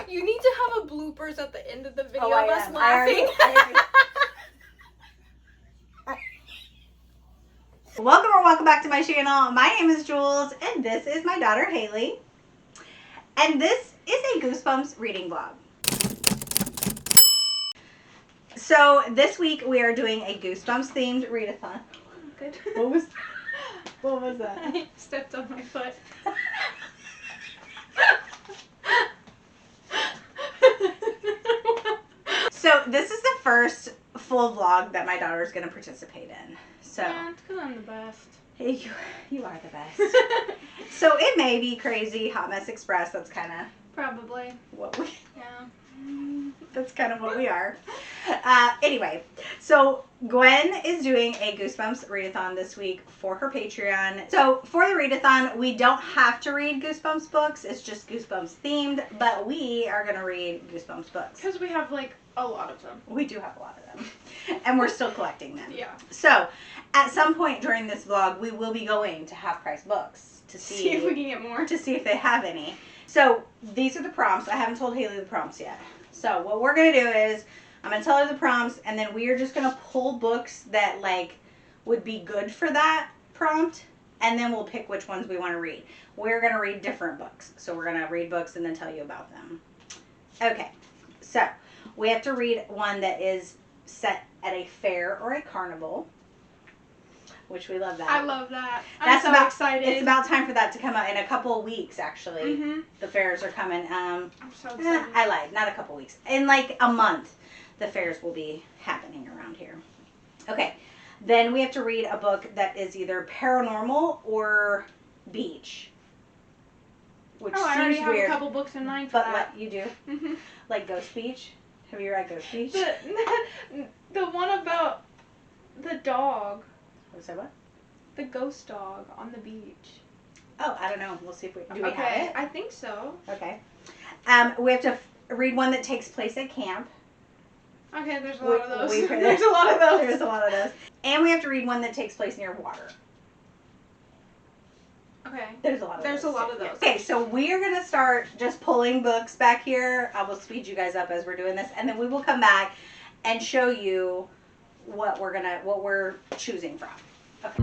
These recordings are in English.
You need to have a bloopers at the end of the video Oh, of us laughing. Welcome back to my channel. My name is Jules, and this is my daughter, Haley. And this is a Goosebumps reading vlog. So this week we are doing a Goosebumps themed readathon. Good. What was that? I stepped on my foot. So this is the first full vlog that my daughter is going to participate in. So yeah, it's because I'm the best. You are the best. So it may be crazy, Hot Mess Express. That's kind of Probably. what we. Yeah. That's kind of what we are. Anyway, so Gwen is doing a Goosebumps readathon this week for her Patreon. So for the readathon, we don't have to read Goosebumps books. It's just Goosebumps themed, but we are going to read Goosebumps books. Because we have like a lot of them. We do have a lot of them. And we're still collecting them. Yeah. So at some point during this vlog, we will be going to Half Price Books to see if we can get more. To see if they have any. So these are the prompts. I haven't told Haley the prompts yet. So what we're going to do is I'm going to tell her the prompts, and then we are just going to pull books that like would be good for that prompt, and then we'll pick which ones we want to read. We're going to read different books. So we're going to read books and then tell you about them. Okay. So we have to read one that is set at a fair or a carnival, which we love that. I love that. That's I'm so about, excited. It's about time for that to come out in a couple of weeks, actually. Mm-hmm. The fairs are coming. I'm so excited. I lied. Not a couple weeks. In like a month, the fairs will be happening around here. Okay. Then we have to read a book that is either paranormal or beach. Which I seems already have weird, a couple books in mind for but that. what you do? Mm-hmm. Like Ghost Beach? Have you read Ghost Beach? The one about the dog. What's that? What? The ghost dog on the beach. Oh, I don't know. We'll see if we do. We Okay, have it? I think so. Okay. We have to read one that takes place at camp. Okay, there's a lot of those. There's a lot of those. There's a lot of those. And we have to read one that takes place near water. Okay. There's a lot of those. There's a lot of those. Okay, so we are going to start just pulling books back here. I will speed you guys up as we're doing this, and then we will come back and show you what we're choosing from. Okay.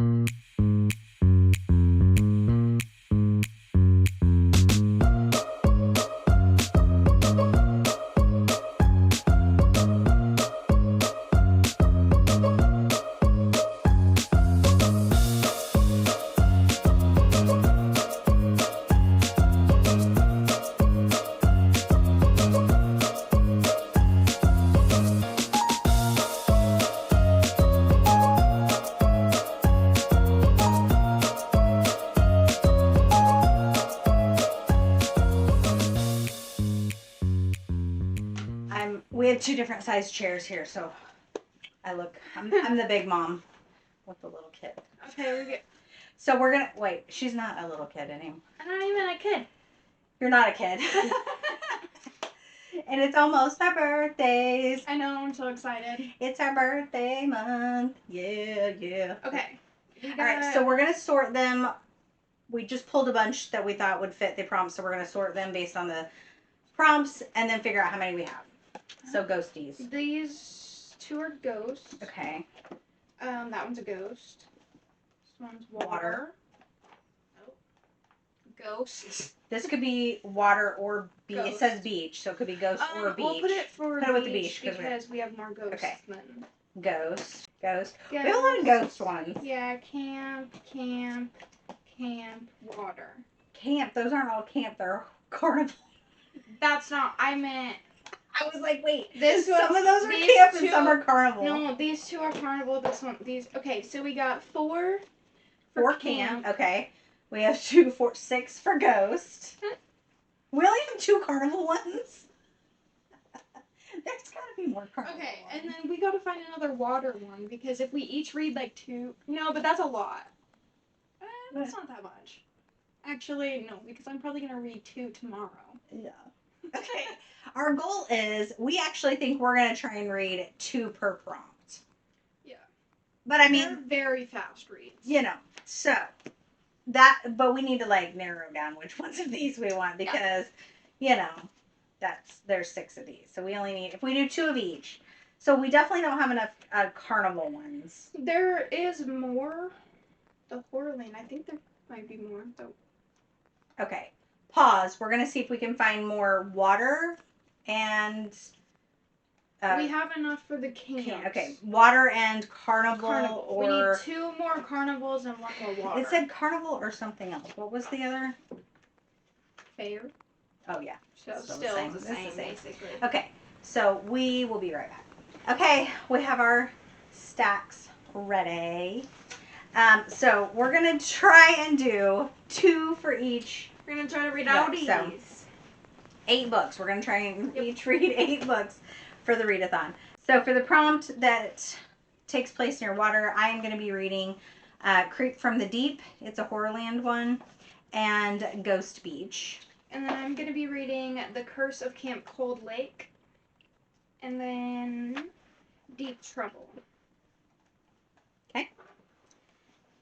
We have two different size chairs here, so I'm the big mom with the little kid. Okay, we get. So we're gonna wait. She's not a little kid anymore. I'm not even a kid. You're not a kid. And it's almost our birthdays. I know. I'm so excited. It's our birthday month. Yeah. Okay. All right. So we're gonna sort them. We just pulled a bunch that we thought would fit the prompts, so we're gonna sort them based on the prompts and then figure out how many we have. So ghosties. These two are ghosts. Okay. That one's a ghost. This one's water. Oh. Ghosts. This could be water or beach. It Ghost. says beach, so it could be ghost or beach. We'll put it for Put it with the beach beach because we have more ghosts Okay. than Ghost. We have a lot of ghost ones. Yeah, camp, water. Camp. Those aren't all camp. They're carnival. That's not. I meant. I was like, wait. Some of those are camp and some are carnival. No, these two are carnival. This one, these. Okay, so we got four. For camp. Okay. We have 6 for ghost. We only have 2 carnival ones. There's got to be more carnival. Okay, and then we got to find another water one because if we each read like 2, no, but that's a lot. That's not that much. Actually, no, because I'm probably gonna read 2 tomorrow. Yeah. Okay. Our goal is we actually think we're going to try and read 2 per prompt. Yeah. But I mean, they're very fast reads. You know, so but we need to like narrow down which ones of these we want because, you know, there's 6 of these. So we only need, if we do 2 of each. So we definitely don't have enough carnival ones. There is more. The Horrorland, I think there might be more though. Okay. Pause. We're going to see if we can find more water and... we have enough for the camps. Okay. Water and carnival or... We need 2 more carnivals and 1 more water. It said carnival or something else. What was the other? Fair. Oh, yeah. So still the same, basically. Okay. So we will be right back. Okay. We have our stacks ready. So we're going to try and do 2 for each. We're going to try to read out these. So 8 books. We're going to try and each read 8 books for the readathon. So for the prompt that takes place near water, I am going to be reading Creep from the Deep. It's a Horrorland one. And Ghost Beach. And then I'm going to be reading The Curse of Camp Cold Lake. And then Deep Trouble. Okay.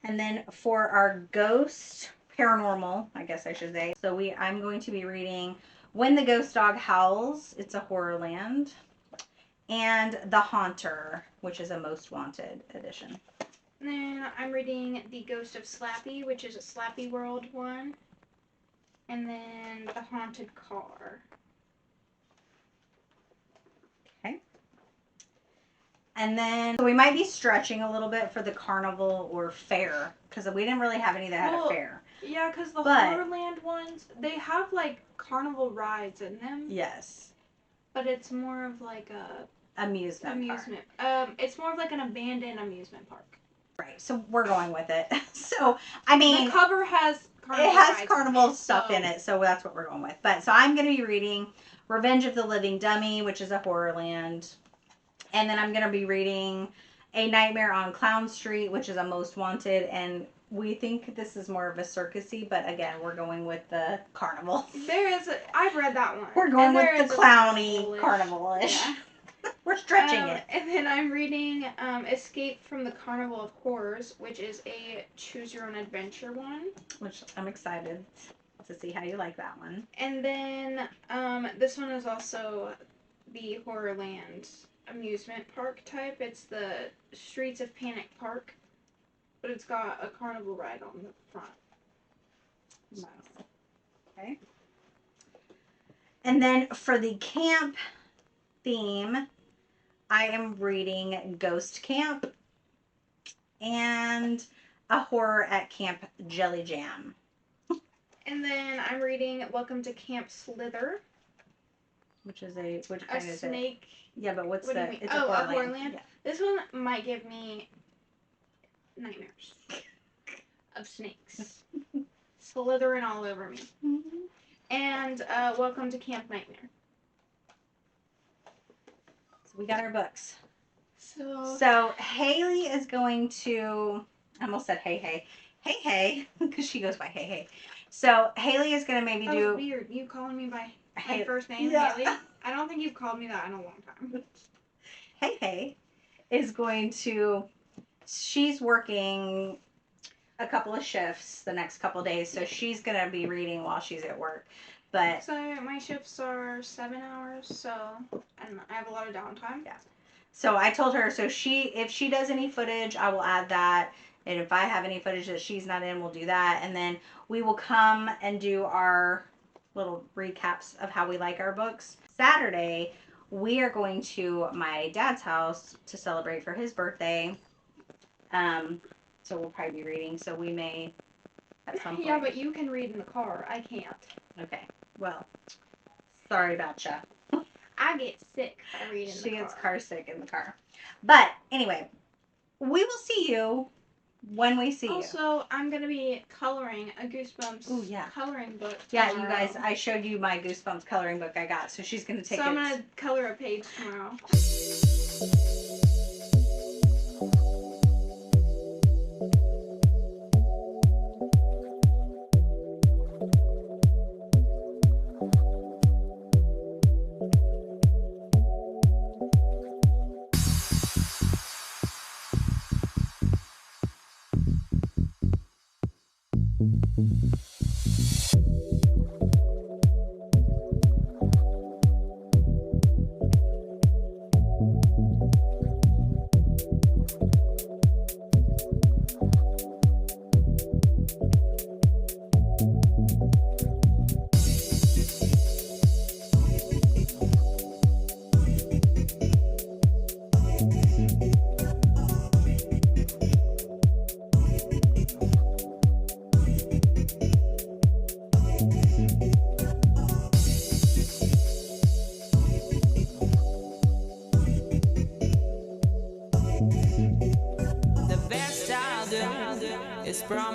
And then for our ghost paranormal, I guess I should say. So I'm going to be reading When the Ghost Dog Howls. It's a Horrorland. And The Haunter, which is a Most Wanted edition. And then I'm reading The Ghost of Slappy, which is a Slappy World one. And then The Haunted Car. Okay. And then so we might be stretching a little bit for the carnival or fair, because we didn't really have any that had a fair. Yeah, because the Horrorland ones, they have like carnival rides in them. Yes. But it's more of like a amusement park. It's more of like an abandoned amusement park. Right. So we're going with it. So I mean, the cover has carnival stuff in it, so that's what we're going with. But so I'm going to be reading Revenge of the Living Dummy, which is a Horrorland. And then I'm going to be reading A Nightmare on Clown Street, which is a Most Wanted. And we think this is more of a circusy, but again, we're going with the carnival. I've read that one. We're going with the clowny carnival-ish. Yeah. We're stretching it. And then I'm reading Escape from the Carnival of Horrors, which is a choose your own adventure one. Which I'm excited to see how you like that one. And then this one is also the Horrorland amusement park type. It's the Streets of Panic Park, but it's got a carnival ride on the front. So. Okay. And then for the camp theme, I am reading Ghost Camp and A Horror at Camp Jelly Jam. And then I'm reading Welcome to Camp Slither. Which kind is snake. It? Yeah, but what's what the? It's a Horrorland. Yeah. This one might give me nightmares of snakes slithering all over me. Mm-hmm. And Welcome to Camp Nightmare. So we got our books. So Haley is going to. I almost said hey, because she goes by hey. So Haley is going to maybe do. Weird. You calling me by my first name, yeah. Haley? I don't think you've called me that in a long time. Hey is going to. She's working a couple of shifts the next couple of days, so she's going to be reading while she's at work. But so my shifts are 7 hours, and I have a lot of downtime. Yeah. So I told her, if she does any footage, I will add that. And if I have any footage that she's not in, we'll do that. And then we will come and do our little recaps of how we like our books. Saturday, we are going to my dad's house to celebrate for his birthday. So we'll probably be reading. So we may at some point. Yeah, but you can read in the car. I can't. Okay. Well, sorry about ya. I get sick by reading in the car. She gets car sick in the car. But anyway, we will see you when we see you. Also, I'm going to be coloring a Goosebumps coloring book tomorrow. Yeah, you guys, I showed you my Goosebumps coloring book I got, so she's going to take it. So I'm going to color a page tomorrow.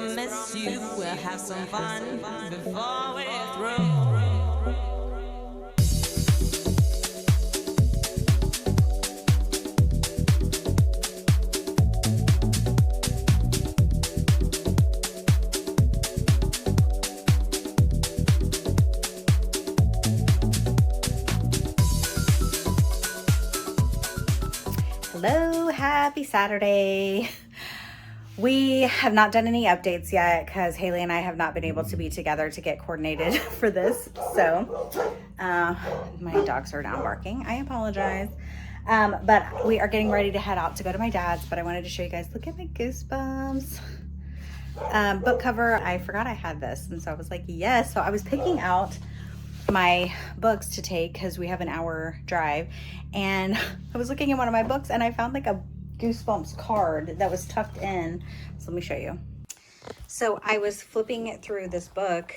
promise you we'll have some fun before we're through. Hello, happy Saturday. We have not done any updates yet because Haley and I have not been able to be together to get coordinated for this. So my dogs are now barking. I apologize. But we are getting ready to head out to go to my dad's. But I wanted to show you guys, look at my Goosebumps book cover. I forgot I had this. And so I was like, yes. So I was picking out my books to take because we have an hour drive. And I was looking at one of my books and I found like a Goosebumps card that was tucked in. So let me show you. So I was flipping it through this book.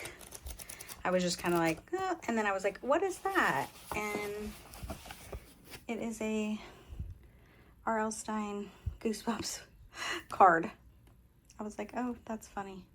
I was just kind of like, oh, and then I was like, what is that? And it is a R.L. Stein Goosebumps card. I was like, oh, that's funny.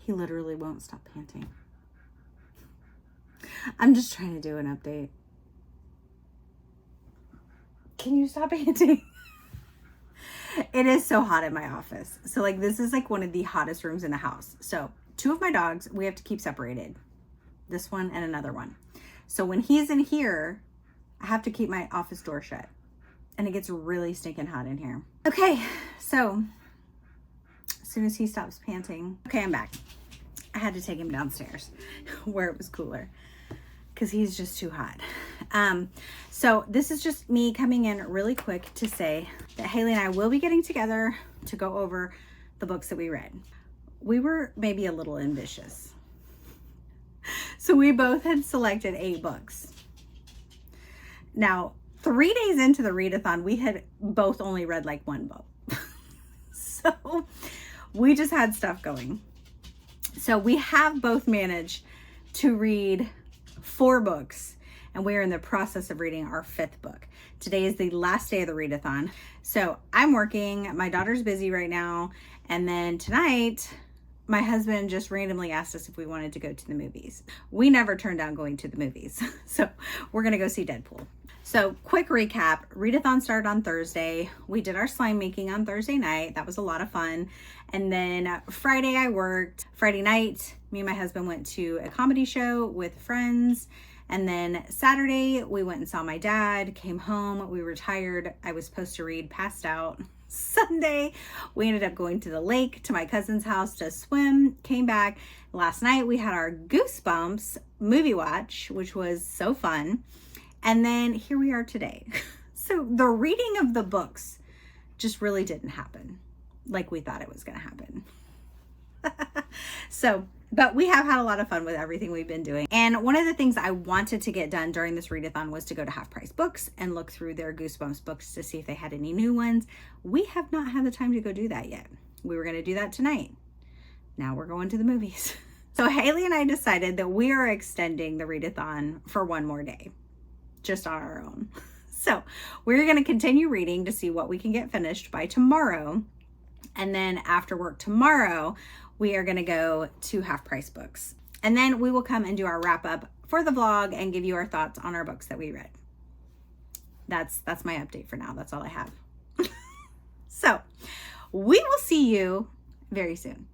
He literally won't stop panting. I'm just trying to do an update. Can you stop panting? It is so hot in my office. So like this is like one of the hottest rooms in the house. So 2 of my dogs, we have to keep separated. This one and another one. So when he's in here, I have to keep my office door shut. And it gets really stinking hot in here. Okay, so as soon as he stops panting, okay, I'm back. I had to take him downstairs where it was cooler because he's just too hot. So this is just me coming in really quick to say that Haley and I will be getting together to go over the books that we read. We were maybe a little ambitious. So we both had selected 8 books. Now, 3 days into the readathon, we had both only read like 1 book. So we just had stuff going. So we have both managed to read 4 books, and we are in the process of reading our 5th book. Today is the last day of the readathon. So I'm working, my daughter's busy right now, and then tonight, my husband just randomly asked us if we wanted to go to the movies. We never turned down going to the movies. So we're gonna go see Deadpool. So quick recap, readathon started on Thursday. We did our slime making on Thursday night. That was a lot of fun. And then Friday I worked. Friday night, me and my husband went to a comedy show with friends. And then Saturday we went and saw my dad, came home, we were tired. I was supposed to read, passed out. Sunday, we ended up going to the lake to my cousin's house to swim, came back. Last night we had our Goosebumps movie watch, which was so fun. And then here we are today. So the reading of the books just really didn't happen like we thought it was going to happen. But we have had a lot of fun with everything we've been doing. And one of the things I wanted to get done during this readathon was to go to Half Price Books and look through their Goosebumps books to see if they had any new ones. We have not had the time to go do that yet. We were going to do that tonight. Now we're going to the movies. So Haley and I decided that we are extending the readathon for one more day, just on our own. So we're going to continue reading to see what we can get finished by tomorrow. And then after work tomorrow, we are going to go to Half Price Books. And then we will come and do our wrap up for the vlog and give you our thoughts on our books that we read. That's my update for now. That's all I have. So we will see you very soon.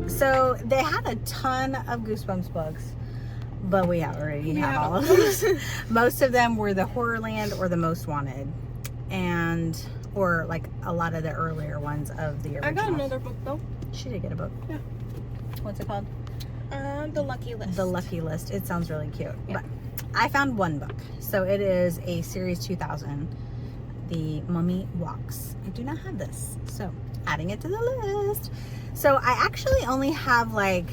So they had a ton of Goosebumps books, but we already have all of those. Most of them were the Horrorland or the Most Wanted, or like a lot of the earlier ones of the original. I got another book though. She did get a book. Yeah. What's it called? The Lucky List. The Lucky List. It sounds really cute. Yeah. But I found one book. So it is a Series 2000, The Mummy Walks. I do not have this, so adding it to the list. So I actually only have like,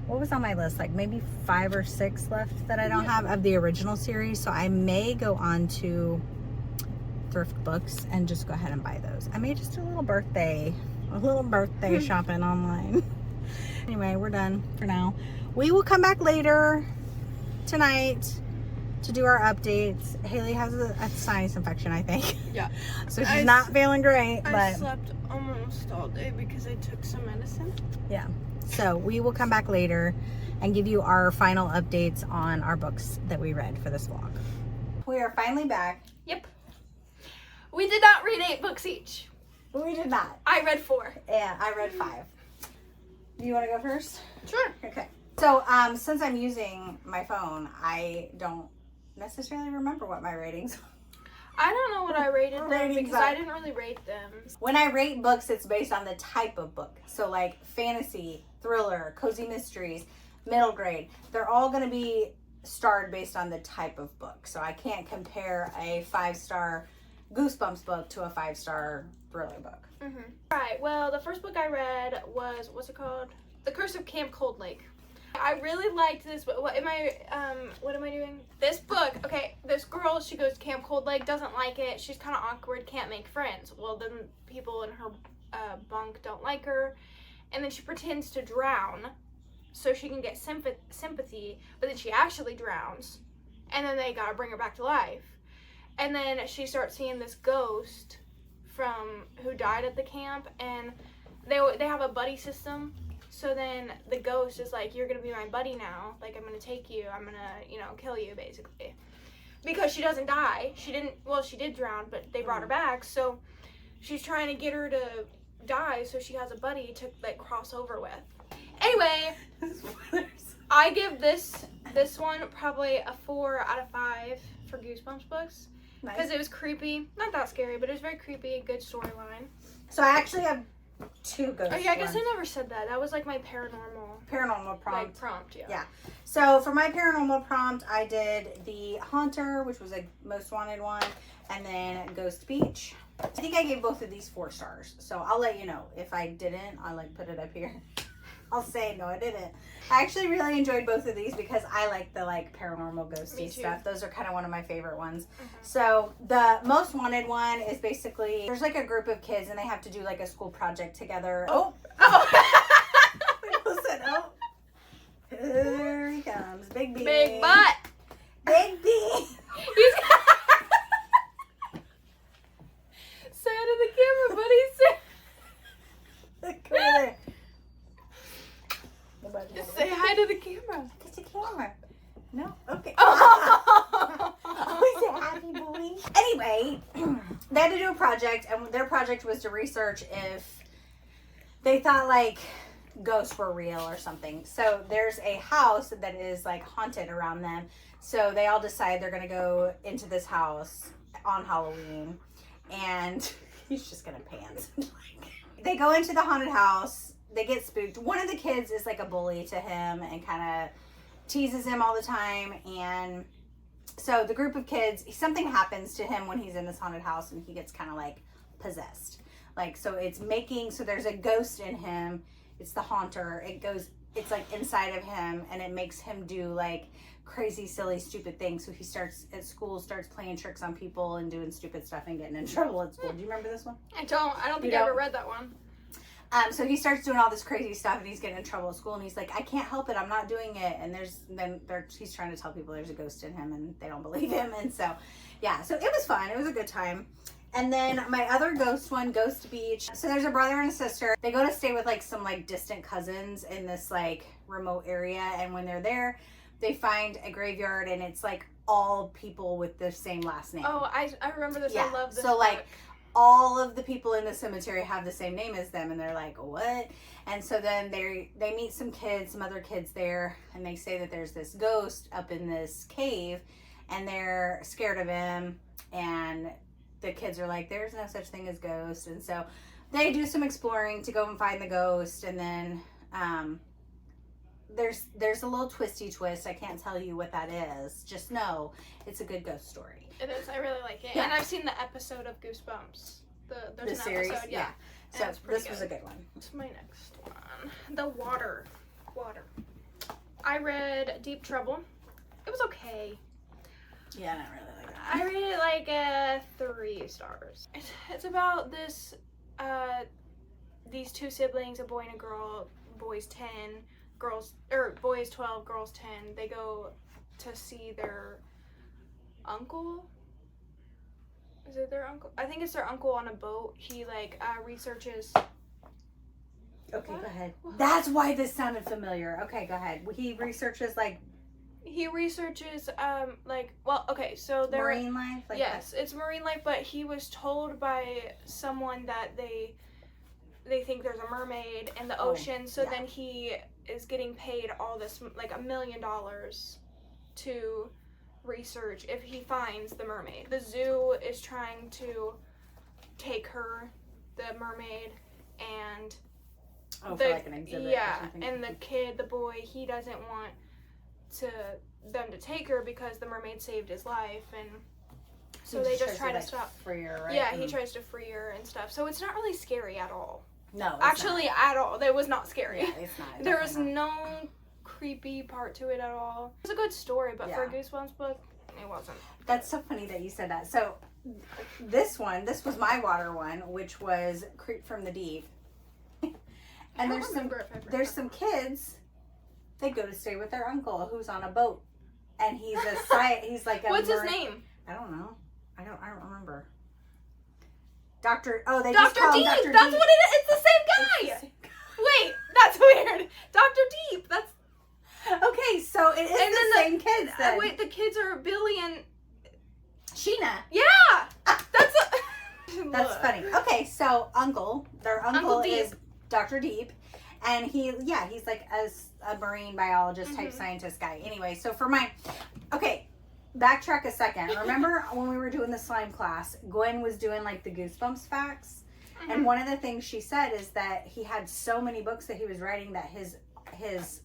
what was on my list? Like maybe 5 or 6 left that I don't have of the original series. So I may go on to Thrift Books and just go ahead and buy those. I may just do a little birthday shopping online. Anyway, we're done for now. We will come back later tonight to do our updates. Haley has a sinus infection, I think. Yeah. So she's not feeling great, I but slept almost all day because I took some medicine. yeah. So we will come back later and give you our final updates on our books that we read for this vlog. We are finally back. Yep. We did not read 8 books each. We did not. I read 4. And I read 5. Do you want to go first? Sure. Okay. So since I'm using my phone, I don't necessarily remember what my ratings are. I don't know what I rated them Ratings because are- I didn't really rate them. When I rate books, it's based on the type of book. So like fantasy, thriller, cozy mysteries, middle grade. They're all going to be starred based on the type of book. So I can't compare a 5-star Goosebumps book to a 5-star thriller book. Mm-hmm. All right. Well, the first book I read was, what's it called? The Curse of Camp Cold Lake. I really liked this book. What am I doing? This book, okay, this girl, she goes to Camp Cold Lake, doesn't like it. She's kind of awkward, can't make friends. Well, then people in her bunk don't like her. And then she pretends to drown so she can get sympathy, but then she actually drowns. And then they gotta bring her back to life. And then she starts seeing this ghost from who died at the camp, and they have a buddy system. So then the ghost is like, you're going to be my buddy now. Like, I'm going to take you. I'm going to, kill you, basically. Because she doesn't die. She did drown, but they brought her back. So she's trying to get her to die so she has a buddy to, like, cross over with. Anyway. Spoilers. I give this one probably a 4 out of 5 for Goosebumps books. Because Nice. it was creepy. Not that scary, but it was very creepy. Good storyline. So I actually have 2 ghost Oh yeah, I guess ones. I never said that. That was like my paranormal prompt. prompt. Yeah. Yeah. So for my paranormal prompt, I did the Haunter, which was a most wanted one, and then Ghost Beach. I think I gave both of these 4 stars. So I'll let you know. If I didn't, I'll like put it up here. I'll say no, I didn't. I actually really enjoyed both of these because I like the like paranormal ghosty stuff. Those are kind of one of my favorite ones. Mm-hmm. So the most wanted one is basically there's like a group of kids and they have to do like a school project together. Oh. Listen, oh. Here he comes, Big B. Big butt. Big B. Say it to the camera, buddy. Look over there. Say hi to the camera. Get the camera. No? Okay. Oh. He's a happy boy. Anyway, they had to do a project, and their project was to research if they thought like ghosts were real or something. So there's a house that is like haunted around them. So they all decide they're gonna go into this house on Halloween, and he's just gonna pants. They go into the haunted house. They get spooked. One of the kids is like a bully to him and kind of teases him all the time. And so the group of kids, something happens to him when he's in this haunted house and he gets kind of like possessed. Like, so there's a ghost in him. It's the haunter. It's like inside of him and it makes him do like crazy, silly, stupid things. So he starts playing tricks on people and doing stupid stuff and getting in trouble at school. Do you remember this one? I don't think I ever read that one. So he starts doing all this crazy stuff and he's getting in trouble at school and he's like, I can't help it, I'm not doing it. And he's trying to tell people there's a ghost in him and they don't believe him. And so, yeah, so it was fun. It was a good time. And then my other ghost one, Ghost Beach. So there's a brother and a sister. They go to stay with like some like distant cousins in this like remote area. And when they're there, they find a graveyard and it's like all people with the same last name. Oh, I remember this. Yeah. I love this. So like all of the people in the cemetery have the same name as them and they're like, what? And so then they meet some other kids there, and they say that there's this ghost up in this cave and they're scared of him, and the kids are like, there's no such thing as ghosts. And so they do some exploring to go and find the ghost, and then there's a little twisty twist. I can't tell you what that is. Just know it's a good ghost story. It is. I really like it. Yeah. And I've seen the episode of Goosebumps. There's an series, episode, yeah. And So it's pretty this was a good one. What's my next one? The Water. I read Deep Trouble. It was okay. Yeah, I don't really like that. I rated it like 3 stars. It's about these 2 siblings, a boy and a girl. Boy's 10, boy is 12, girl's 10. They go to see their uncle. Is it their uncle? I think it's their uncle on a boat. He like researches. Okay, What? go ahead. What? That's why this sounded familiar. Okay, go ahead. He researches like so they're marine life. Like yes, it's marine life, but he was told by someone that they think there's a mermaid in the ocean, so yeah. then he is getting paid all this, like $1 million to research if he finds the mermaid. The zoo is trying to take her, the mermaid, and for like an exhibit. yeah, or something. and the boy, he doesn't want them to take her because the mermaid saved his life, and so they just try to stop. Free her, right? Yeah, he tries to free her and stuff. So it's not really scary at all. No, it's Actually, at all. It was not scary. not. Yeah, it's not. There was Definitely not. no creepy part to it at all. It was a good story, but for a Goosebumps book, it wasn't. That's so funny that you said that. So this was my water one, which was Creep from the Deep. And there's some kids. They go to stay with their uncle who's on a boat, and he's he's like a What's his name? I don't know. I don't remember. Dr. Oh, they Dr. just call him Deep. Dr. That's Deep. what it is. It's the same guy. Wait, that's weird. Dr. Deep. That's Okay, so it is the same kids then. wait, the kids are Billy and Sheena. yeah. That's funny. Okay, so their uncle Uncle Deep. is Dr. Deep, And he's like a marine biologist type scientist guy. Anyway, so for my, okay, backtrack a second. Remember when we were doing the slime class, Gwen was doing like the Goosebumps facts? And one of the things she said is that he had so many books that he was writing that his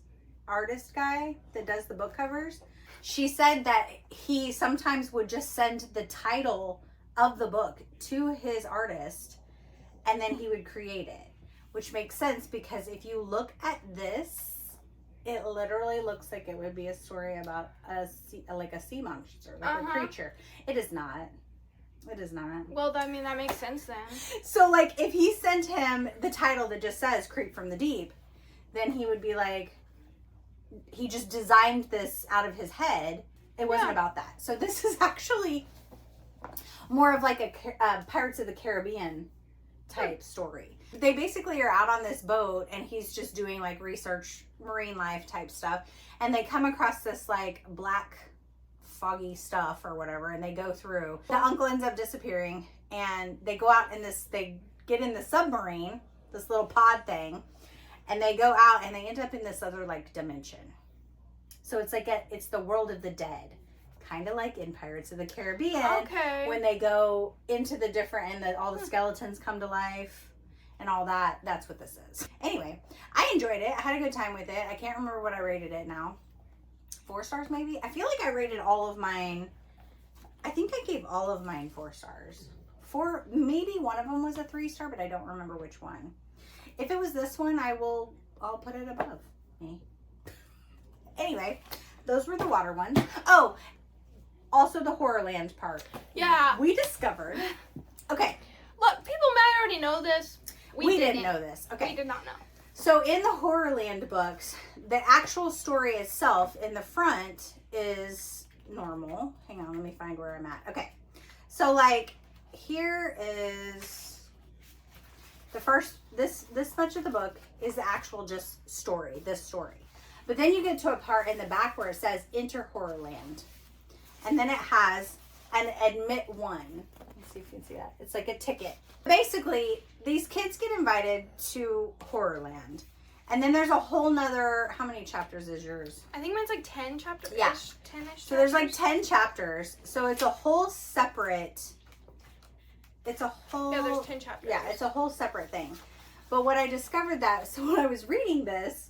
artist guy that does the book covers, she said that he sometimes would just send the title of the book to his artist and then he would create it, which makes sense because if you look at this, it literally looks like it would be a story about a sea monster, like a creature. It is not. It is not. Well, I mean, that makes sense then. So, like, if he sent him the title that just says Creep from the Deep, then he would be like, he just designed this out of his head. It wasn't about that. So this is actually more of like a Pirates of the Caribbean type story. They basically are out on this boat and he's just doing like research, marine life type stuff. And they come across this like black foggy stuff or whatever. And they go through. The uncle ends up disappearing and they go out in this, they get in the submarine, this little pod thing. And they go out and they end up in this other like dimension. So it's like it's the world of the dead. Kind of like in Pirates of the Caribbean. Okay. When they go into the different, and all the skeletons come to life and all that. That's what this is. Anyway, I enjoyed it. I had a good time with it. I can't remember what I rated it now. 4 stars maybe? I feel like I rated all of mine. I think I gave all of mine 4 stars. Maybe one of them was a 3-star, but I don't remember which one. If it was this one, I'll put it above me. Anyway, those were the water ones. Oh, also the Horrorland part. Yeah. We discovered. Okay. Look, people might already know this. We didn't know this. Okay. We did not know. So in the Horrorland books, the actual story itself in the front is normal. Hang on, let me find where I'm at. Okay. So like here is the first, this much of the book is the actual just story, this story. But then you get to a part in the back where it says Enter Horrorland. And then it has an admit one. Let's see if you can see that. It's like a ticket. Basically, these kids get invited to Horrorland. And then there's a whole nother, how many chapters is yours? I think mine's like 10 chapters. Yeah. 10-ish. So there's like 10 chapters. So it's a whole separate, Yeah, there's 10 chapters. Yeah, it's a whole separate thing. But what I discovered so when I was reading this,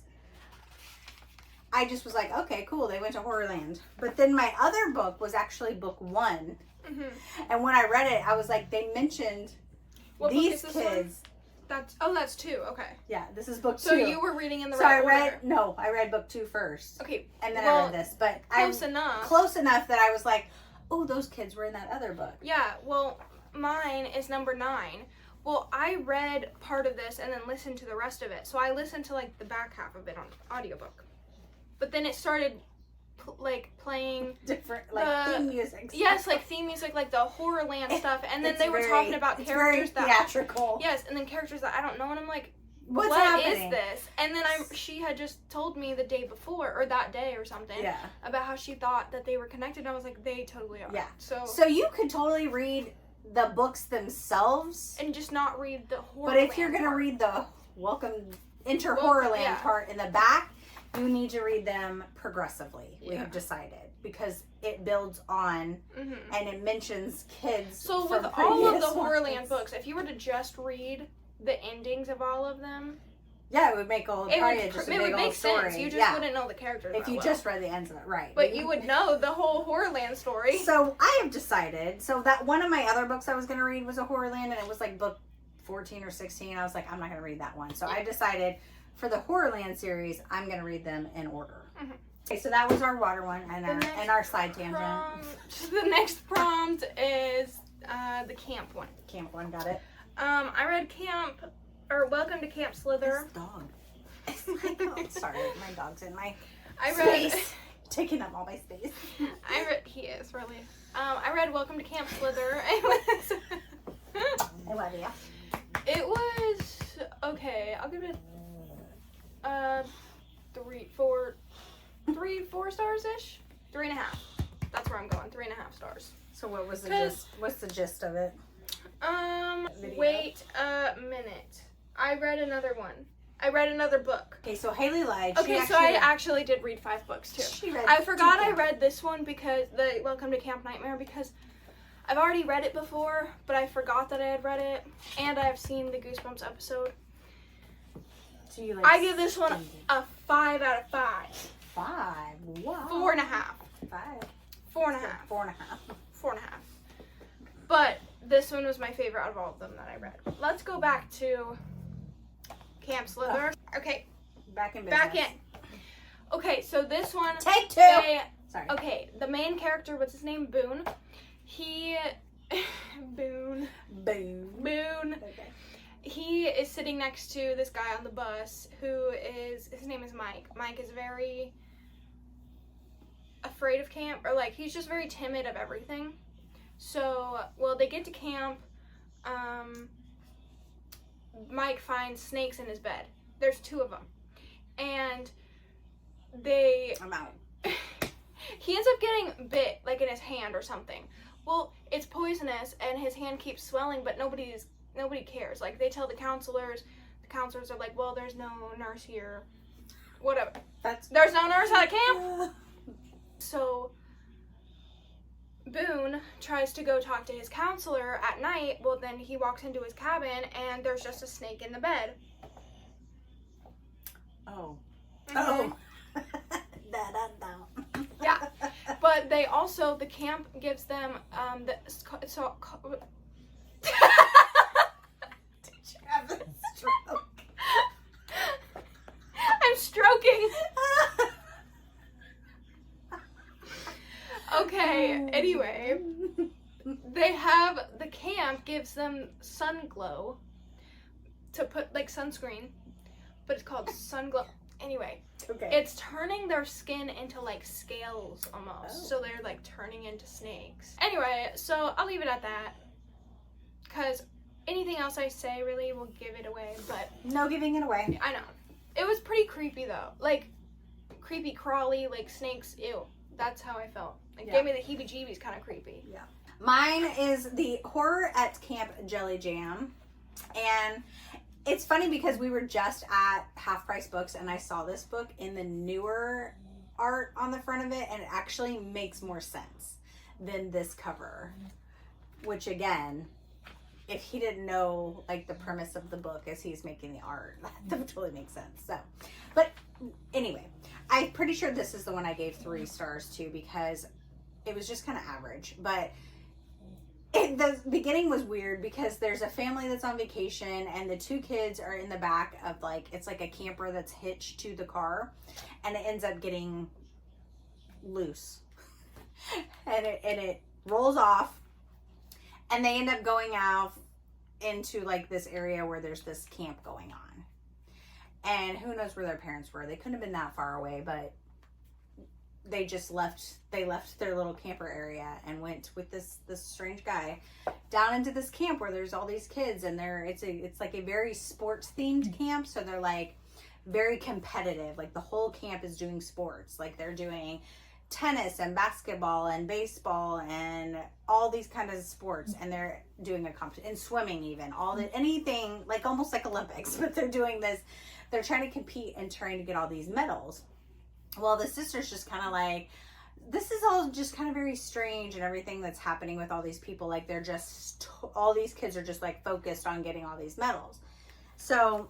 I just was like, okay, cool, they went to Horrorland. But then my other book was actually book 1. Mm-hmm. And when I read it, I was like, they mentioned these kids. That's 2, okay. Yeah, this is book 2. So you were reading in the so right order. I read book 2 first. Okay. And then I read this. But Close enough. Close enough that I was like, oh, those kids were in that other book. Yeah, well, mine is number 9. Well, I read part of this and then listened to the rest of it. So I listened to like the back half of it on audiobook. But then it started playing different theme music. Yes, like theme music, like the Horrorland stuff. And then they were talking about characters very theatrical. Yes, and then characters that I don't know, and I'm like, what is this? And then she had just told me the day before, or that day or something, about how she thought that they were connected. And I was like, they totally are. Yeah. So you could totally read the books themselves and just not read the Horrorland. But if you're gonna read the Enter Horrorland part in the back, you need to read them progressively. We have decided because it builds on and it mentions kids. So with all of the Horrorland books, if you were to just read the endings of all of them, it would make it would make sense. You just wouldn't know the characters if you just read the ends of it, right? But you would know the whole Horrorland story. So I have decided. So that one of my other books I was going to read was a Horrorland, and it was like book 14 or 16. I was like, I'm not going to read that one. So I decided for the Horrorland series, I'm going to read them in order. Mm-hmm. Okay, so that was our water one and our side tangent. The next prompt is the camp one. Camp one, got it. I read Welcome to Camp Slither. This dog. Oh, sorry, my dog's in my space. Taking up all my space. He is, really. I read Welcome to Camp Slither. I love you. It was okay. I'll give it 4 stars ish. 3.5. That's where I'm going. 3.5 stars. So what was the gist? What's the gist of it? Wait a minute. I read another one. I read another book. Okay, so Haley lied. Okay, so I actually did read 5 books too. She read I forgot 2 I read this one because the Welcome to Camp Nightmare because I've already read it before, but I forgot that I had read it, and I've seen the Goosebumps episode. So you like I give this one a 5 out of 5. 5. Wow. 4.5. 5. 4.5. 4.5. 4.5. But this one was my favorite out of all of them that I read. Let's go back to Camp Slither. Okay, Back in business. back in. Okay, so this one. Take 2. Sorry. Okay, the main character, what's his name? Boone. He. Boone. Boom. Okay. He is sitting next to this guy on the bus his name is Mike. Mike is very afraid of camp, or like, he's just very timid of everything. So, well, they get to camp, Mike finds snakes in his bed. There's 2 of them. And I'm out. he ends up getting bit, like in his hand or something. Well, it's poisonous and his hand keeps swelling, but nobody cares. Like, they tell the counselors are like, well, there's no nurse here. Whatever. There's no nurse at a camp. So Boone tries to go talk to his counselor at night. Well, then he walks into his cabin and there's just a snake in the bed. Oh. Mhm. Oh. Yeah. But they also, the camp gives them Did you have a stroke? I'm stroking. Okay, anyway, the camp gives them sun glow to put, like, sunscreen, but it's called sun glow. Anyway, Okay. it's turning their skin into, like, scales almost, so they're, like, turning into snakes. Anyway, so I'll leave it at that, because anything else I say really will give it away, but No giving it away. I know. It was pretty creepy, though. Like, creepy crawly, like, snakes, ew. That's how I felt. It gave me the heebie-jeebies, kind of creepy. Yeah. Mine is the Horror at Camp Jelly Jam. And it's funny because we were just at Half Price Books and I saw this book in the newer art on the front of it, and it actually makes more sense than this cover. Which, again, if he didn't know, like, the premise of the book as he's making the art, that would totally make sense. So, but anyway, I'm pretty sure this is the one I gave 3 stars to because it was just kind of average. But the beginning was weird because there's a family that's on vacation and the 2 kids are in the back of, like, it's like a camper that's hitched to the car, and it ends up getting loose. and it rolls off, and they end up going out into, like, this area where there's this camp going on. And who knows where their parents were. They couldn't have been that far away, but they just left their little camper area and went with this strange guy down into this camp where there's all these kids, and it's like a very sports themed camp, so they're, like, very competitive. Like, the whole camp is doing sports. Like, they're doing tennis and basketball and baseball and all these kind of sports, and they're doing a competition, and swimming even, anything, like, almost like Olympics, but they're doing this. They're trying to compete and trying to get all these medals. Well, the sister's just kind of like, this is all just kind of very strange, and everything that's happening with all these people, like, they're just, all these kids are just, like, focused on getting all these medals. So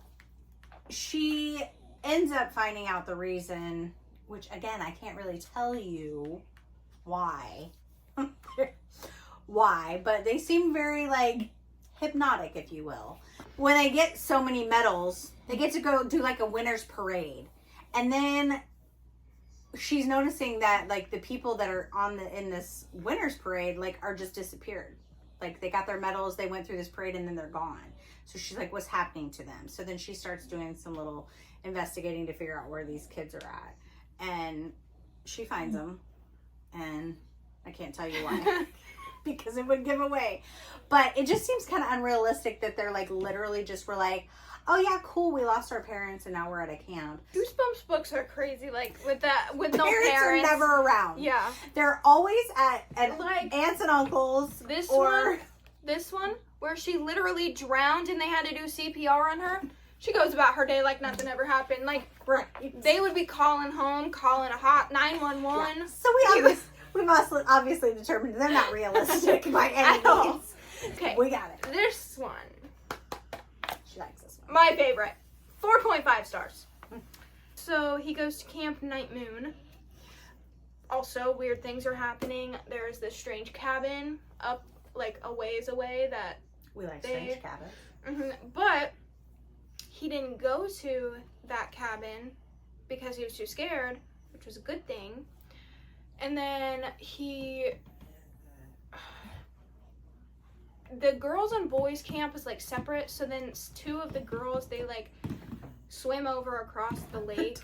she ends up finding out the reason, which, again, I can't really tell you why, but they seem very, like, hypnotic, if you will. When they get so many medals, they get to go do, like, a winner's parade. And then she's noticing that, like, the people that are in this winner's parade, like, are just disappeared. Like, they got their medals, they went through this parade, and then they're gone. So she's like, what's happening to them? So then she starts doing some little investigating to figure out where these kids are at. And she finds them, and I can't tell you why because it would give away. But it just seems kind of unrealistic that they're, like, literally just were like, oh yeah, cool, we lost our parents and now we're at a camp. Goosebumps books are crazy, like, with no parents are never around. Yeah. They're always at like, aunts and uncles. This one where she literally drowned and they had to do CPR on her. She goes about her day like nothing ever happened. Like, Right. they would be calling home, calling a hot 911. Yeah. So we must obviously determined they're not realistic by any At all. means. Okay. We got it. This one, She likes this one. my favorite. 4.5 stars. So he goes to Camp Night Moon. Also, weird things are happening. There's this strange cabin up like a ways away that We like strange cabins. but he didn't go to that cabin because he was too scared, which was a good thing. And then the girls and boys camp is like separate, so then two of the girls, they like swim over across the lake.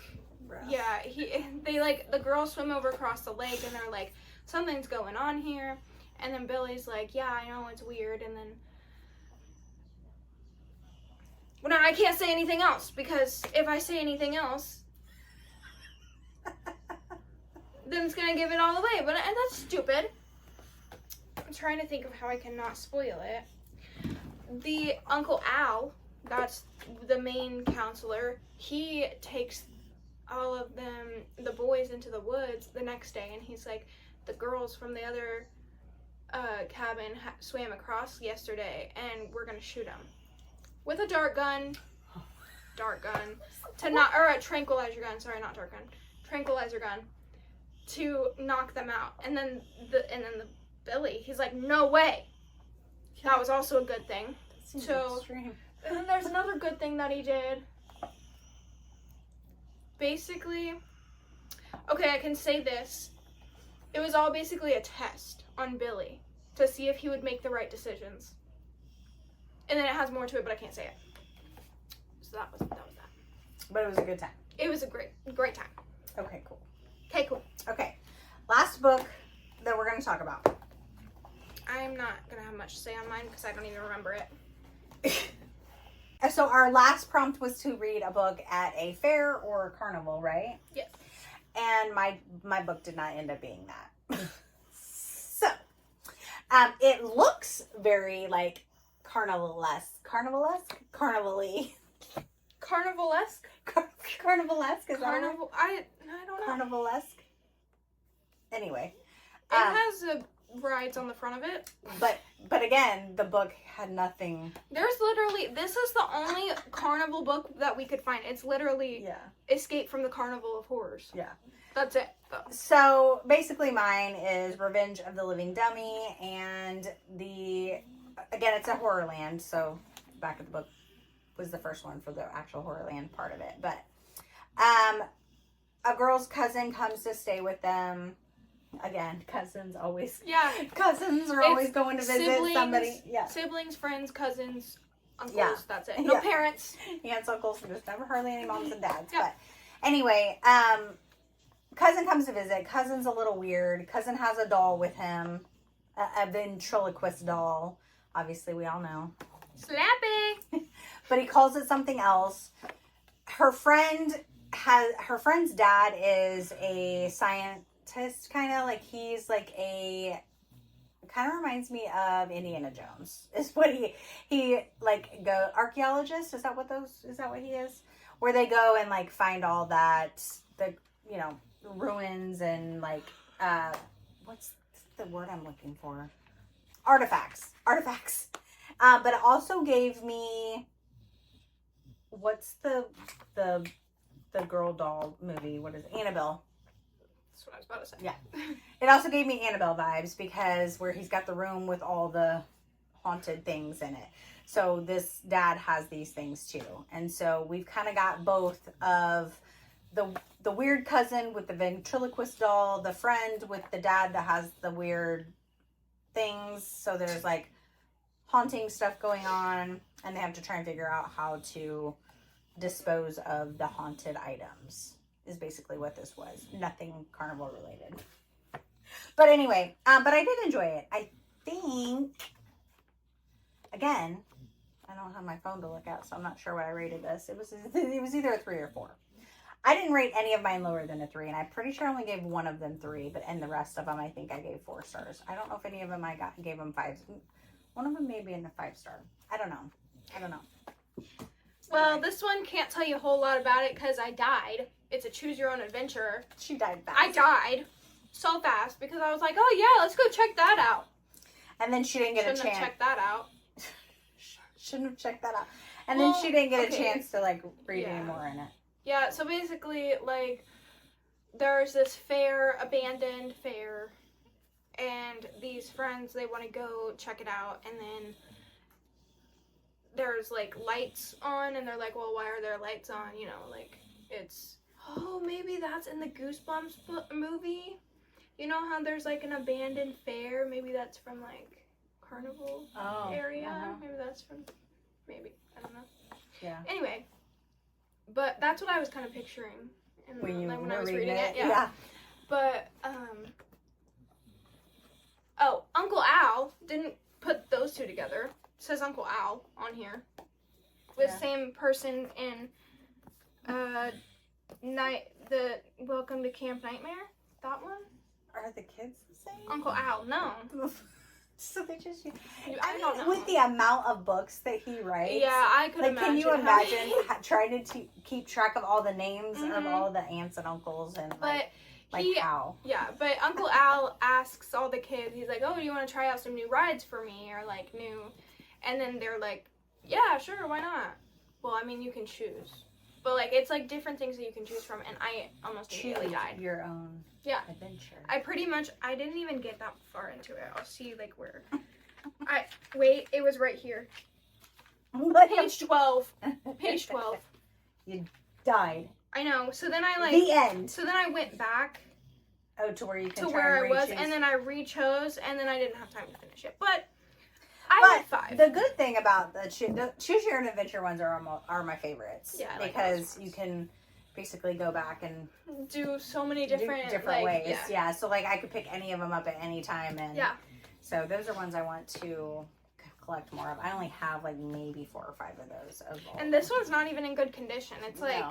Yeah, the girls swim over across the lake and they're like, something's going on here. And then Billy's like, yeah, I know, it's weird. And then, well, now I can't say anything else, because if I say anything else, then it's gonna give it all away. But and that's stupid. I'm trying to think of how I cannot spoil it. The Uncle Al, that's the main counselor, he takes all of them, the boys, into the woods the next day, and he's like, the girls from the other cabin swam across yesterday, and we're gonna shoot them with a dart gun, or a tranquilizer gun. Sorry, not dart gun, tranquilizer gun, to knock them out. And then the Billy, he's like, no way. That was also a good thing. So, extreme. and then there's another good thing that he did. Basically, okay, I can say this. It was all basically a test on Billy to see if he would make the right decisions. And then it has more to it, but I can't say it. So that was that. But it was a good time. It was a great time. Okay, cool. Okay, cool. Okay. Last book that we're going to talk about. I'm not going to have much to say on mine because I don't even remember it. So our last prompt was to read a book at a fair or a carnival, right? Yes. And my book did not end up being that. So, it looks very like carnivalesque, carnival-y. Carnivalesque? Carnivalesque, is that right? Carnival? I don't know. Carnivalesque. Anyway. It has rides on the front of it. But again, the book had nothing. There's literally, this is the only carnival book that we could find. It's literally Escape from the Carnival of Horrors. Yeah. That's it, though. So basically mine is Revenge of the Living Dummy, and again, it's a Horrorland, so back of the book was the first one for the actual Horrorland part of it. But a girl's cousin comes to stay with them. Again, cousins always. Yeah. Cousins are always going to visit somebody. Yeah. Siblings, friends, cousins, uncles. Yeah. That's it. No parents. Aunts, uncles. There's never hardly any moms and dads. Yeah. But anyway, cousin comes to visit. Cousin's a little weird. Cousin has a doll with him, a ventriloquist doll. Obviously, we all know. Slappy. But he calls it something else. Her friend's dad is a scientist, kind of like he's like kind of reminds me of Indiana Jones. Is what he like go archaeologist. Is that what he is? Where they go and like find all that ruins and like what's the word I'm looking for? Artifacts. But it also gave me, what's the girl doll movie? What is it? Annabelle. That's what I was about to say. Yeah. It also gave me Annabelle vibes because where he's got the room with all the haunted things in it. So this dad has these things too. And so we've kind of got both of the weird cousin with the ventriloquist doll, the friend with the dad that has the weird things. So there's like haunting stuff going on, and they have to try and figure out how to dispose of the haunted items is basically what this was. Nothing carnival related. But anyway, but I did enjoy it. I think, again, I don't have my phone to look at, so I'm not sure what I rated this. It was either a 3 or 4. I didn't rate any of mine lower than a 3, and I'm pretty sure I only gave one of them 3, and the rest of them I think I gave 4 stars. I don't know if any of them gave them 5s. One of them may be in a 5-star. I don't know. Well, this one can't tell you a whole lot about it because I died. It's a choose your own adventure. She died fast. I died so fast because I was like, oh yeah, let's go check that out. And then she didn't get a Shouldn't chance. have checked that out. Shouldn't have checked that out. And then she didn't get a okay. chance to like read any more in it. Yeah, so basically, like, there's this fair, abandoned fair, and these friends, they want to go check it out, and then there's, like, lights on, and they're like, well, why are there lights on? You know, like, it's, oh, maybe that's in the Goosebumps movie? You know how there's, like, an abandoned fair? Maybe that's from, like, Carnival area? Maybe that's from, maybe, I don't know. Yeah. Anyway, but that's what I was kind of picturing when I was reading it. Yeah. But, oh, Uncle Al didn't put those two together. It says Uncle Al on here. With same person in the Welcome to Camp Nightmare. That one? Are the kids the same? Uncle Al, no. So they just. I don't know. With the amount of books that he writes. Yeah, I could like, imagine. can you imagine trying to keep track of all the names of all the aunts and uncles and how? Yeah, but Uncle Al asks all the kids, he's like, oh, do you want to try out some new rides for me? Or like new, and then they're like, yeah, sure, why not? Well, I mean, you can choose. But like, it's like different things that you can choose from, and I almost immediately died. Your own adventure. I didn't even get that far into it. I'll see like where. It was right here. Page 12. Page 12. You died. I know. So then I the end. So then I went back. Oh, to where you can to try where and I was, re-choose. and then I re-chose, and then I didn't have time to finish it. But I had 5. The good thing about the choose your own adventure ones are my favorites. Yeah, I like because you can basically go back and do so many different ways. Yeah. So like I could pick any of them up at any time, and so those are ones I want to collect more of. I only have like maybe 4 or 5 of those. And this one's not even in good condition. It's like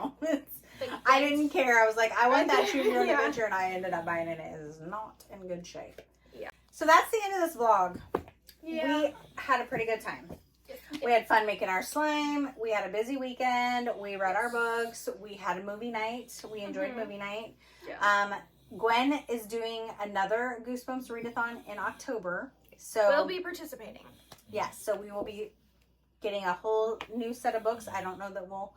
I didn't care. I was like, I want that choose your own adventure, and I ended up buying it. It is not in good shape. Yeah. So that's the end of this vlog. Yeah. We had a pretty good time. We had fun making our slime. We had a busy weekend. We read our books. We had a movie night. We enjoyed movie night. Yeah. Gwen is doing another Goosebumps readathon in October. So we'll be participating. Yes, so we will be getting a whole new set of books. I don't know that we'll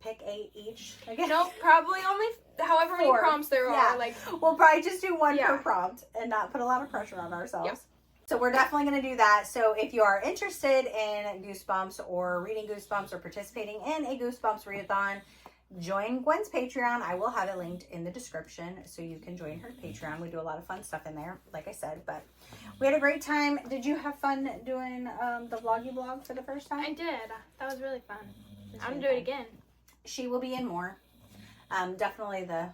pick 8 each. Again. Nope, probably only however 4. many prompts there are. Like we'll probably just do 1 per prompt and not put a lot of pressure on ourselves. Yep. So we're definitely going to do that. So if you are interested in Goosebumps or reading Goosebumps or participating in a Goosebumps readathon, join Gwen's Patreon. I will have it linked in the description so you can join her Patreon. We do a lot of fun stuff in there, like I said. But we had a great time. Did you have fun doing the vloggy vlog for the first time? I did. That was really fun. I'm going to do it again. She will be in more. Definitely the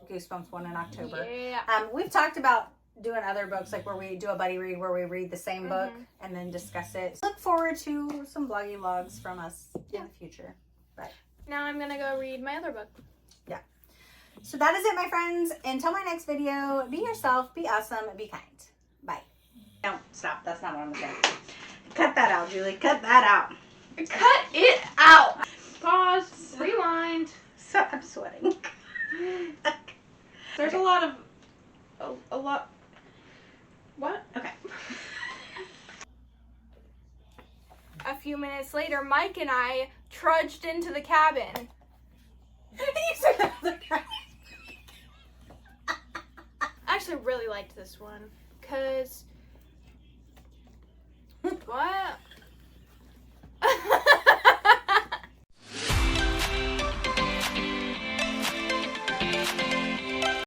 Goosebumps one in October. Yeah. We've talked about doing other books, like where we do a buddy read, where we read the same book and then discuss it. Look forward to some vloggy vlogs from us in the future. But now I'm gonna go read my other book. Yeah. So that is it, my friends. Until my next video, be yourself, be awesome, be kind. Bye. No, stop. That's not what I'm saying. Cut that out, Julie. Cut that out. Cut it out. Pause. Rewind. So I'm sweating. There's a lot of What? Okay. A few minutes later, Mike and I trudged into the cabin. I actually really liked this one, cause what?